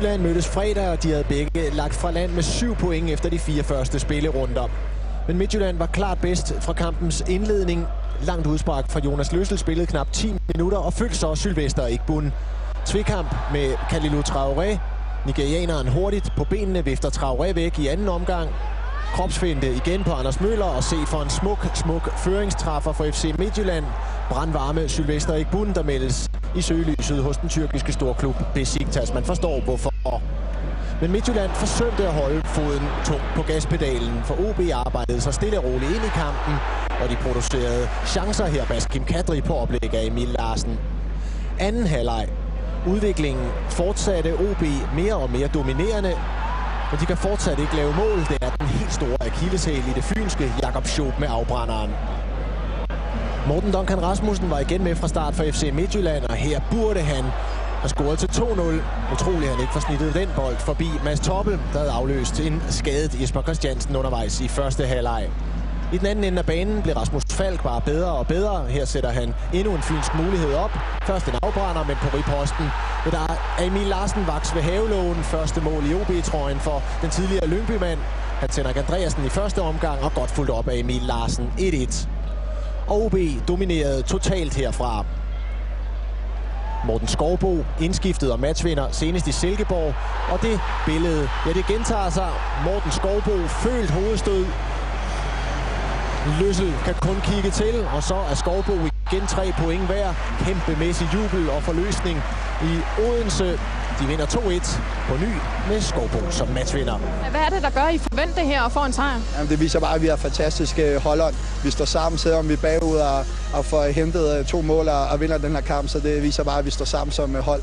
Midtjylland mødtes fredag, og de havde begge lagt fra land med 7 point efter de 4 første spillerunder. Men Midtjylland var klart bedst fra kampens indledning. Langt udspark fra Jonas Løssel spillede knap 10 minutter og følte så Sylvester Igbun. Tvekamp med Kalilou Traoré. Nigerianeren hurtigt på benene vifter Traoré væk i anden omgang. Kropsfinte igen på Anders Møller og se for en smuk føringstræffer for FC Midtjylland. Brandvarme Sylvester Igbun, der meldes i søgelyset hos den tyrkiske storklub Besiktas. Man forstår hvorfor. Men Midtjylland forsømte at holde foden tungt på gaspedalen, for OB arbejdede så stille og roligt ind i kampen, og de producerede chancer her. Baskim Kadri på oplæg af Emil Larsen. Anden halvleg. Udviklingen fortsatte, OB mere og mere dominerende, men de kan fortsat ikke lave mål. Det er den helt store akilleshæl i det fynske Jakob Schoop med afbrænderen. Morten Duncan Rasmussen var igen med fra start for FC Midtjylland, og her burde han have scoret til 2-0. Utroligt, han ikke forsnittede den bold forbi Mads Toppel, der havde afløst en skadet Jesper Christiansen undervejs i første halvleg. I den anden ende af banen blev Rasmus Falk bare bedre og bedre. Her sætter han endnu en fynsk mulighed op. Først en afbrænder, men på riposten. Der er Emil Larsen vaks ved havelågen. Første mål i OB-trøjen for den tidligere Lyngby-mand. Han sender Andreasen i første omgang og godt fulgt op af Emil Larsen. 1-1. OB dominerede totalt herfra. Morten Skovbo indskiftet og matchvinder senest i Silkeborg. Og det billede, det gentager sig. Morten Skovbo følt hovedstød. Løssel kan kun kigge til, og så er Skovbo igen 3 point hver. Kæmpemæssig jubel og forløsning i Odense. De vinder 2-1 på ny med Skovbo som matchvinder. Hvad er det, der gør, I forventer det her og får en sejr? Jamen, det viser bare, at vi har fantastiske holdånd. Vi står sammen, selvom vi er bagud og får hentet 2 mål og vinder den her kamp, så det viser bare, at vi står sammen som hold.